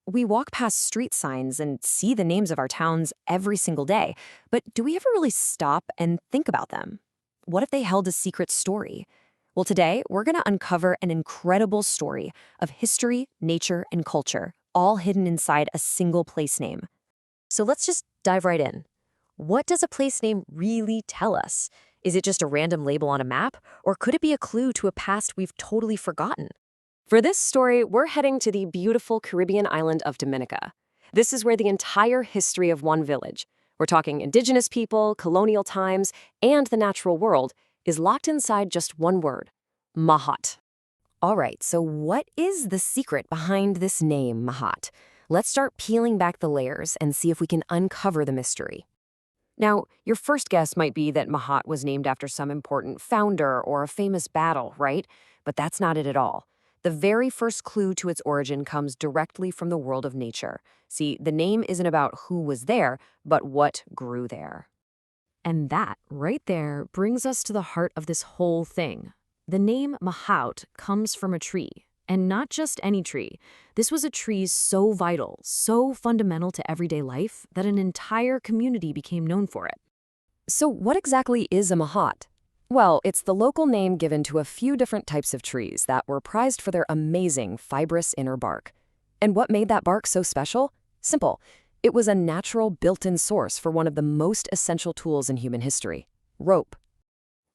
We walk past street signs and see the names of our towns every single day, but do we ever really stop and think about them? What if they held a secret story? Well, today, we're going to uncover an incredible story of history, nature, and culture, all hidden inside a single place name. So let's just dive right in. What does a place name really tell us? Is it just a random label on a map, or could it be a clue to a past we've totally forgotten? For this story, we're heading to the beautiful Caribbean island of Dominica. This is where the entire history of one village, we're talking indigenous people, colonial times, and the natural world, is locked inside just one word: Mahaut. All right, so what is the secret behind this name, Mahaut? Let's start peeling back the layers and see if we can uncover the mystery. Now, your first guess might be that Mahaut was named after some important founder or a famous battle, right? But that's not it at all. The very first clue to its origin comes directly from the world of nature. See, the name isn't about who was there, but what grew there. And that, right there, brings us to the heart of this whole thing. The name Mahaut comes from a tree, and not just any tree. This was a tree so vital, so fundamental to everyday life, that an entire community became known for it. So what exactly is a Mahaut? Well, it's the local name given to a few different types of trees that were prized for their amazing fibrous inner bark. And what made that bark so special? Simple. It was a natural built-in source for one of the most essential tools in human history: rope.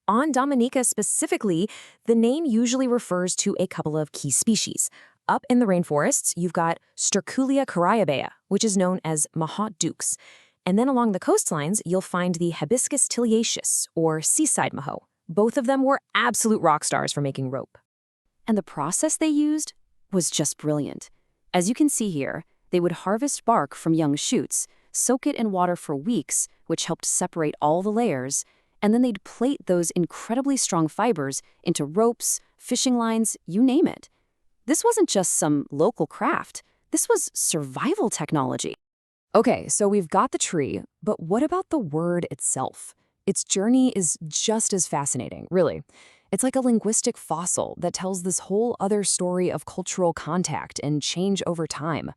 On Dominica specifically, the name usually refers to a couple of key species. Up in the rainforests, you've got Sterculia cariabea, which is known as Mahaut dukes. And then along the coastlines, you'll find the Hibiscus tiliaceus, or seaside Mahaut. Both of them were absolute rock stars for making rope. And the process they used was just brilliant. As you can see here, they would harvest bark from young shoots, soak it in water for weeks, which helped separate all the layers, and then they'd plait those incredibly strong fibers into ropes, fishing lines, you name it. This wasn't just some local craft. This was survival technology. Okay, so we've got the tree, but what about the word itself? Its journey is just as fascinating, really. It's like a linguistic fossil that tells this whole other story of cultural contact and change over time.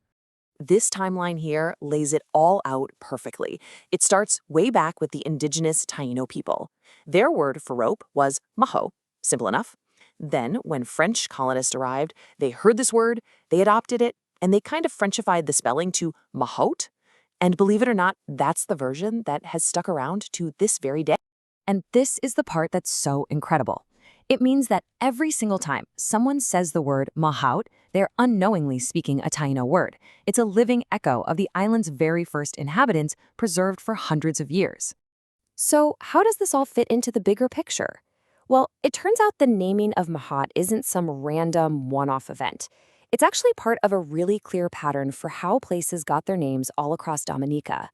This timeline here lays it all out perfectly. It starts way back with the indigenous Taino people. Their word for rope was Mahaut, simple enough. Then, when French colonists arrived, they heard this word, they adopted it, and they kind of Frenchified the spelling to Mahaut. And believe it or not, that's the version that has stuck around to this very day. And this is the part that's so incredible. It means that every single time someone says the word Mahaut, they're unknowingly speaking a Taino word. It's a living echo of the island's very first inhabitants, preserved for hundreds of years. So how does this all fit into the bigger picture? Well, it turns out the naming of Mahaut isn't some random one-off event. It's actually part of a really clear pattern for how places got their names all across Dominica.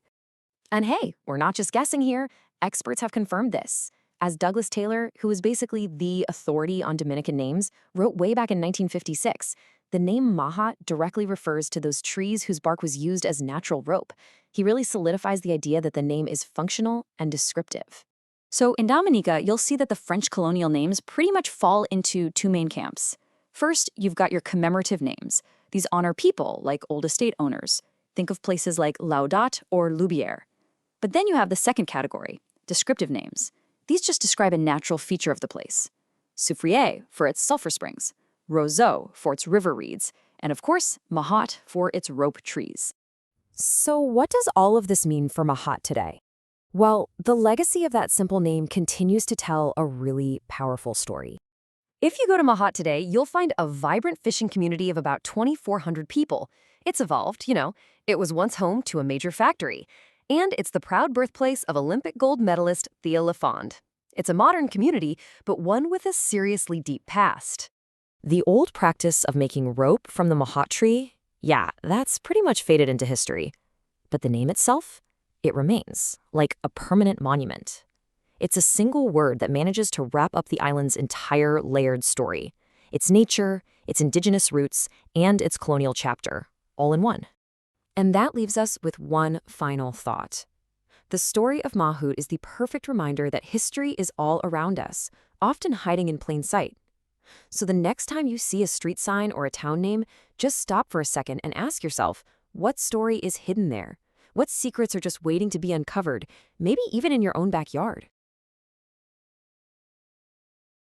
And hey, we're not just guessing here. Experts have confirmed this. As Douglas Taylor, who is basically the authority on Dominican names, wrote way back in 1956, the name Mahaut directly refers to those trees whose bark was used as natural rope. He really solidifies the idea that the name is functional and descriptive. So in Dominica, you'll see that the French colonial names pretty much fall into two main camps. First, you've got your commemorative names. These honor people, like old estate owners. Think of places like Laudat or Loubière. But then you have the second category, descriptive names. These just describe a natural feature of the place. Soufrière for its sulfur springs, Roseau for its river reeds, and of course, Mahaut for its rope trees. So what does all of this mean for Mahaut today? Well, the legacy of that simple name continues to tell a really powerful story. If you go to Mahaut today, you'll find a vibrant fishing community of about 2,400 people. It's evolved, It was once home to a major factory. And it's the proud birthplace of Olympic gold medalist Thea Lafond. It's a modern community, but one with a seriously deep past. The old practice of making rope from the Mahaut tree, yeah, that's pretty much faded into history. But the name itself, it remains, like a permanent monument. It's a single word that manages to wrap up the island's entire layered story. Its nature, its indigenous roots, and its colonial chapter, all in one. And that leaves us with one final thought. The story of Mahaut is the perfect reminder that history is all around us, often hiding in plain sight. So the next time you see a street sign or a town name, just stop for a second and ask yourself, what story is hidden there? What secrets are just waiting to be uncovered, maybe even in your own backyard?